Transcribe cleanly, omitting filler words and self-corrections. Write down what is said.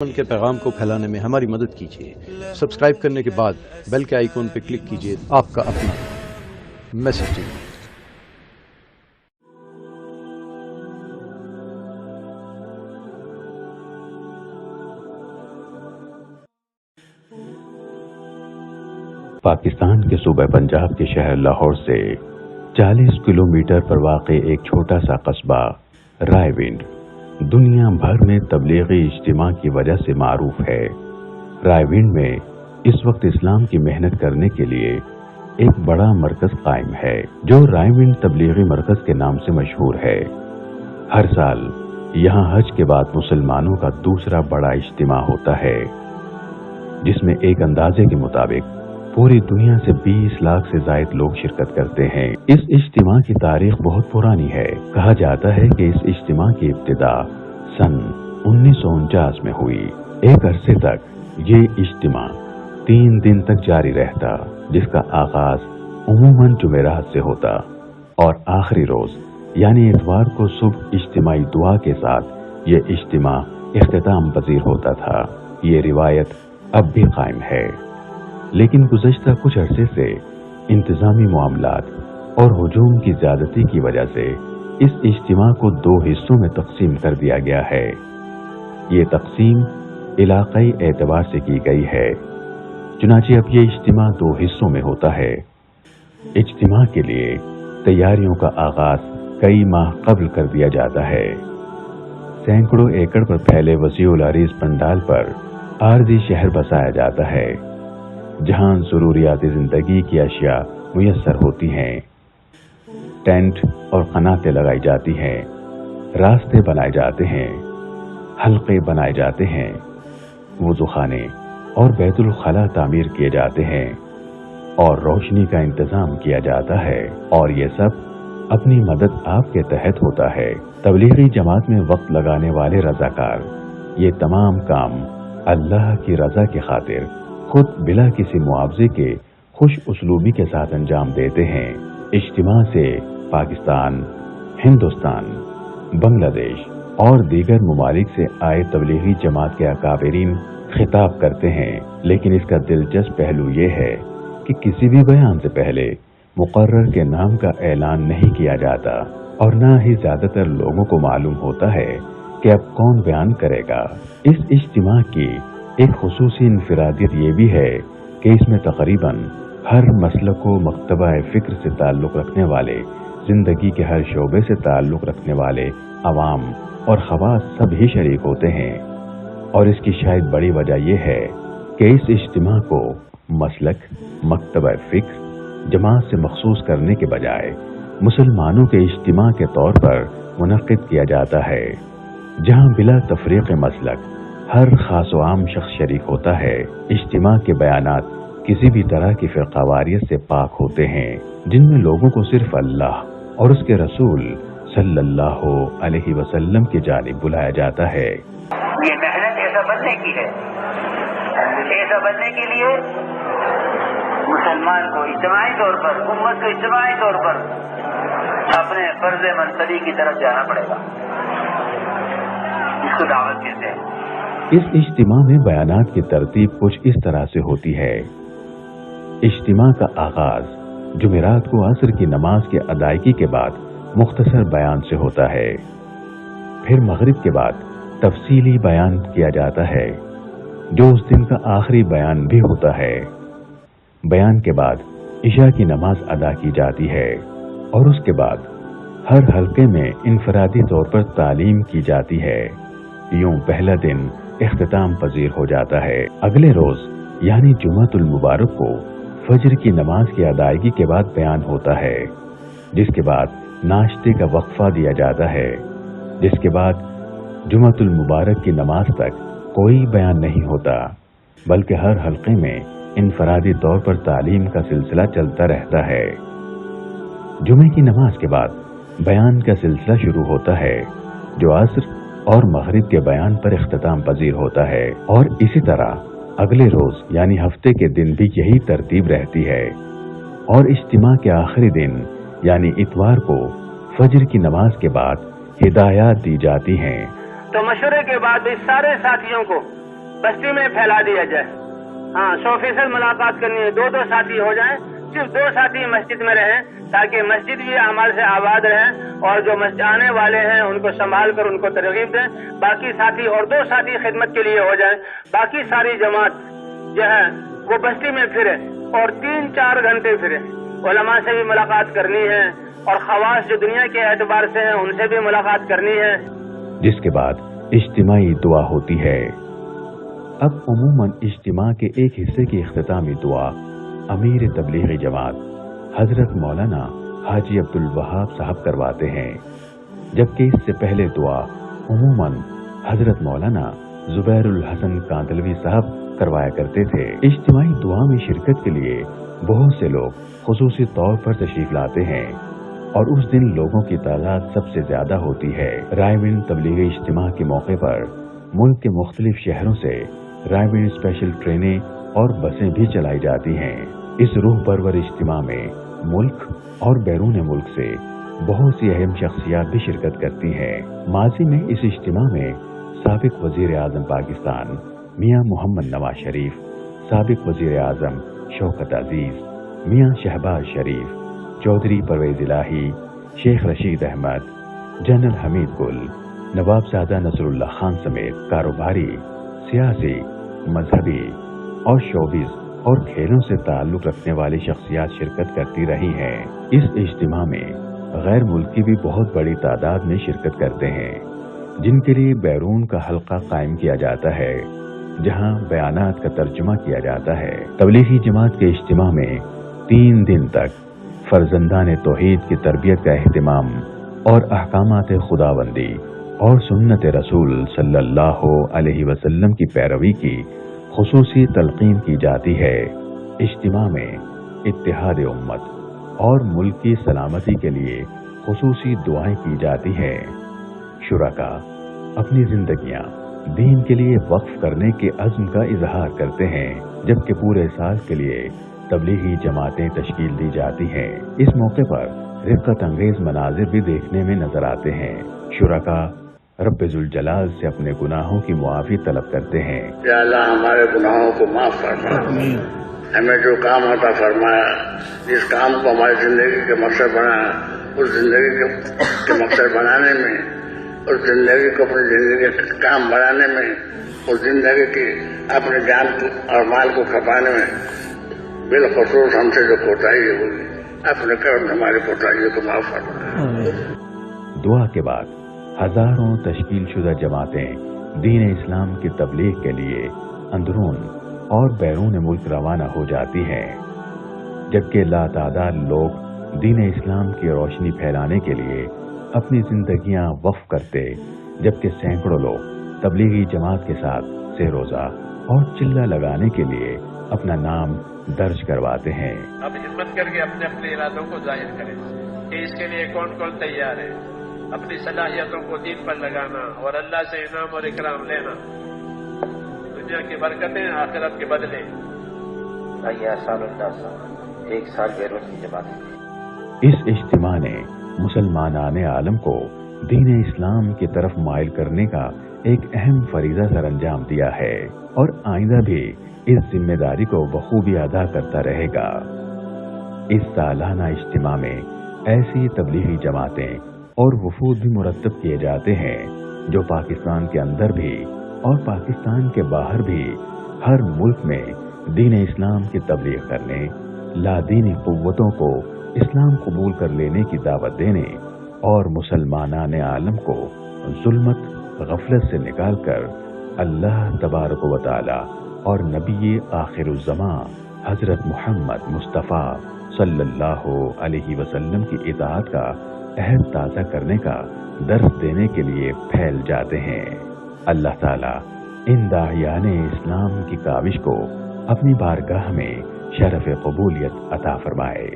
ان کے پیغام کو پھیلانے میں ہماری مدد کیجیے۔ سبسکرائب کرنے کے بعد بیل کے آئیکن پر کلک کیجیے۔ آپ کا اپنا میسج ٹی وی۔ پاکستان کے صوبہ پنجاب کے شہر لاہور سے 40 کلومیٹر پر واقع ایک چھوٹا سا قصبہ رائے ونڈ دنیا بھر میں تبلیغی اجتماع کی وجہ سے معروف ہے۔ رائے ونڈ میں اس وقت اسلام کی محنت کرنے کے لیے ایک بڑا مرکز قائم ہے جو رائے ونڈ تبلیغی مرکز کے نام سے مشہور ہے۔ ہر سال یہاں حج کے بعد مسلمانوں کا دوسرا بڑا اجتماع ہوتا ہے جس میں ایک اندازے کے مطابق پوری دنیا سے 20 لاکھ سے زائد لوگ شرکت کرتے ہیں۔ اس اجتماع کی تاریخ بہت پرانی ہے۔ کہا جاتا ہے کہ اس اجتماع کی ابتدا سن 1949 میں ہوئی۔ ایک عرصے تک یہ اجتماع 3 دن تک جاری رہتا، جس کا آغاز عموماً جمعرات سے ہوتا اور آخری روز یعنی اتوار کو صبح اجتماعی دعا کے ساتھ یہ اجتماع اختتام پذیر ہوتا تھا۔ یہ روایت اب بھی قائم ہے، لیکن گزشتہ کچھ عرصے سے انتظامی معاملات اور ہجوم کی زیادتی کی وجہ سے اس اجتماع کو 2 حصوں میں تقسیم کر دیا گیا ہے۔ یہ تقسیم علاقائی اعتبار سے کی گئی ہے، چنانچہ اب یہ اجتماع 2 حصوں میں ہوتا ہے۔ اجتماع کے لیے تیاریوں کا آغاز کئی ماہ قبل کر دیا جاتا ہے۔ سینکڑوں ایکڑ پر پھیلے وسیع العریض پنڈال پر عارضی شہر بسایا جاتا ہے جہاں ضروریات زندگی کی اشیاء میسر ہوتی ہیں۔ ٹینٹ اور قناتیں لگائی جاتی ہیں، راستے بنائے جاتے ہیں، حلقے بنائے جاتے ہیں، وضو خانے اور بیت الخلاء تعمیر کیے جاتے ہیں اور روشنی کا انتظام کیا جاتا ہے، اور یہ سب اپنی مدد آپ کے تحت ہوتا ہے۔ تبلیغی جماعت میں وقت لگانے والے رضاکار یہ تمام کام اللہ کی رضا کی خاطر خود بلا کسی معاوضے کے خوش اسلوبی کے ساتھ انجام دیتے ہیں۔ اجتماع سے پاکستان، ہندوستان، بنگلہ دیش اور دیگر ممالک سے آئے تبلیغی جماعت کے اکابرین خطاب کرتے ہیں، لیکن اس کا دلچسپ پہلو یہ ہے کہ کسی بھی بیان سے پہلے مقرر کے نام کا اعلان نہیں کیا جاتا اور نہ ہی زیادہ تر لوگوں کو معلوم ہوتا ہے کہ اب کون بیان کرے گا۔ اس اجتماع کی ایک خصوصی انفرادیت یہ بھی ہے کہ اس میں تقریباً ہر مسلک و مکتبہ فکر سے تعلق رکھنے والے، زندگی کے ہر شعبے سے تعلق رکھنے والے عوام اور خواص سب ہی شریک ہوتے ہیں، اور اس کی شاید بڑی وجہ یہ ہے کہ اس اجتماع کو مسلک، مکتبہ فکر، جماعت سے مخصوص کرنے کے بجائے مسلمانوں کے اجتماع کے طور پر منعقد کیا جاتا ہے، جہاں بلا تفریق مسلک ہر خاص و عام شخص شریک ہوتا ہے۔ اجتماع کے بیانات کسی بھی طرح کی فرقہ واریت سے پاک ہوتے ہیں، جن میں لوگوں کو صرف اللہ اور اس کے رسول صلی اللہ علیہ وسلم کی جانب بلایا جاتا ہے۔ یہ محنت ایسا بننے کی ہے، ایسا بننے کے لیے مسلمان کو اجتماعی طور پر، امت کو اجتماعی طور پر اپنے فرض منصبی کی طرف جانا پڑے گا۔ اس کو دعوت کہتے ہیں۔ اس اجتماع میں بیانات کی ترتیب کچھ اس طرح سے ہوتی ہے۔ اجتماع کا آغاز جمعرات کو عصر کی نماز کی ادائیگی کے بعد مختصر بیان سے ہوتا ہے، پھر مغرب کے بعد تفصیلی بیان کیا جاتا ہے جو اس دن کا آخری بیان بھی ہوتا ہے۔ بیان کے بعد عشاء کی نماز ادا کی جاتی ہے اور اس کے بعد ہر حلقے میں انفرادی طور پر تعلیم کی جاتی ہے۔ یوں پہلا دن اختتام پذیر ہو جاتا ہے۔ اگلے روز یعنی جمعۃ المبارک کو فجر کی نماز کی ادائیگی کے بعد بیان ہوتا ہے، جس کے بعد ناشتے کا وقفہ دیا جاتا ہے، جس کے بعد جمعۃ المبارک کی نماز تک کوئی بیان نہیں ہوتا، بلکہ ہر حلقے میں انفرادی طور پر تعلیم کا سلسلہ چلتا رہتا ہے۔ جمعے کی نماز کے بعد بیان کا سلسلہ شروع ہوتا ہے جو عصر اور مغرب کے بیان پر اختتام پذیر ہوتا ہے، اور اسی طرح اگلے روز یعنی ہفتے کے دن بھی یہی ترتیب رہتی ہے، اور اجتماع کے آخری دن یعنی اتوار کو فجر کی نماز کے بعد ہدایات دی جاتی ہیں۔ تو مشورے کے بعد اس سارے ساتھیوں کو بستی میں پھیلا دیا جائے. ہاں 100% ملاقات کرنی ہے. 2 ساتھی ہو جائیں, صرف 2 ساتھی مسجد میں رہیں تاکہ مسجد بھی اعمال سے آباد رہے اور جو مسجد آنے والے ہیں ان کو سنبھال کر ان کو ترغیب دیں. باقی ساتھی اور 2 ساتھی خدمت کے لیے ہو جائیں. باقی ساری جماعت جو ہے وہ بستی میں پھرے اور 3-4 گھنٹے پھرے. علماء سے بھی ملاقات کرنی ہے اور خواص جو دنیا کے اعتبار سے ہیں ان سے بھی ملاقات کرنی ہے. جس کے بعد اجتماعی دعا ہوتی ہے. اب عموماً اجتماع کے ایک حصے کی اختتامی دعا امیر تبلیغی جماعت حضرت مولانا حاجی عبدالوہاب صاحب کرواتے ہیں، جبکہ اس سے پہلے دعا عموماً حضرت مولانا زبیر الحسن کاندلوی صاحب کروایا کرتے تھے. اجتماعی دعا میں شرکت کے لیے بہت سے لوگ خصوصی طور پر تشریف لاتے ہیں اور اس دن لوگوں کی تعداد سب سے زیادہ ہوتی ہے. رائے تبلیغی اجتماع کے موقع پر ملک کے مختلف شہروں سے رائے اسپیشل ٹرینیں اور بسیں بھی چلائی جاتی ہیں. اس روح پرور اجتماع میں ملک اور بیرون ملک سے بہت سی اہم شخصیات بھی شرکت کرتی ہیں. ماضی میں اس اجتماع میں سابق وزیر اعظم پاکستان میاں محمد نواز شریف، سابق وزیر اعظم شوکت عزیز، میاں شہباز شریف، چودھری پرویز الہی، شیخ رشید احمد، جنرل حمید گل، نواب زادہ نصر اللہ خان سمیت کاروباری، سیاسی، مذہبی اور شوبز اور کھیلوں سے تعلق رکھنے والی شخصیات شرکت کرتی رہی ہیں. اس اجتماع میں غیر ملکی بھی بہت بڑی تعداد میں شرکت کرتے ہیں، جن کے لیے بیرون کا حلقہ قائم کیا جاتا ہے جہاں بیانات کا ترجمہ کیا جاتا ہے. تبلیغی جماعت کے اجتماع میں 3 دن تک فرزندان توحید کی تربیت کا اہتمام اور احکامات خداوندی اور سنت رسول صلی اللہ علیہ وسلم کی پیروی کی خصوصی تلقین کی جاتی ہے. اجتماع میں اتحاد امت اور ملک کی سلامتی کے لیے خصوصی دعائیں کی جاتی ہیں. شرکا اپنی زندگیاں دین کے لیے وقف کرنے کے عزم کا اظہار کرتے ہیں، جبکہ پورے سال کے لیے تبلیغی جماعتیں تشکیل دی جاتی ہیں. اس موقع پر رقت انگیز مناظر بھی دیکھنے میں نظر آتے ہیں. شرکا رب ذوالجلال سے اپنے گناہوں کی معافی طلب کرتے ہیں. یا اللہ ہمارے گناہوں کو معاف فرما، ہمیں جو کام عطا فرمایا، جس کام کو ہماری زندگی کے مقصد بنایا، اس زندگی کے مقصد بنانے میں، اس زندگی کو اپنی زندگی کا کام بنانے میں، اس زندگی کی اپنے جان اور مال کو کھپانے میں بالخصوص ہم سے جو کوتاہی ہوگی اپنے کرم ہماری کوتاہیوں کو معاف فرما. دعا کے بعد ہزاروں تشکیل شدہ جماعتیں دین اسلام کی تبلیغ کے لیے اندرون اور بیرون ملک روانہ ہو جاتی ہیں، جبکہ لاتعداد لوگ دین اسلام کی روشنی پھیلانے کے لیے اپنی زندگیاں وقف کرتے، جبکہ سینکڑوں لوگ تبلیغی جماعت کے ساتھ سہ روزہ اور چلہ لگانے کے لیے اپنا نام درج کرواتے ہیں. اب ہمت کر کے اپنے اپنے ارادوں کو ظاہر کریں کہ اس کے لیے کون کون تیار ہے. اپنی صلاحیتوں کو دین پر لگانا اور اللہ سے انعام اور اکرام لینا، دنیا کی برکتیں آخرت کے بدلے. سال 1 سال بیرون کی جماعت. اس اجتماع نے مسلمانان عالم کو دین اسلام کی طرف مائل کرنے کا ایک اہم فریضہ سر انجام دیا ہے اور آئندہ بھی اس ذمہ داری کو بخوبی ادا کرتا رہے گا. اس سالانہ اجتماع میں ایسی تبلیغی جماعتیں اور وفود بھی مرتب کیے جاتے ہیں جو پاکستان کے اندر بھی اور پاکستان کے باہر بھی ہر ملک میں دین اسلام کی تبلیغ کرنے، لادینی قوتوں کو اسلام قبول کر لینے کی دعوت دینے اور مسلمانان عالم کو ظلمت غفلت سے نکال کر اللہ تبارک و تعالی اور نبی آخر الزمان حضرت محمد مصطفیٰ صلی اللہ علیہ وسلم کی اطاعت کا عہد تازہ کرنے کا درس دینے کے لیے پھیل جاتے ہیں. اللہ تعالیٰ ان داعیان اسلام کی کاوش کو اپنی بارگاہ میں شرف قبولیت عطا فرمائے.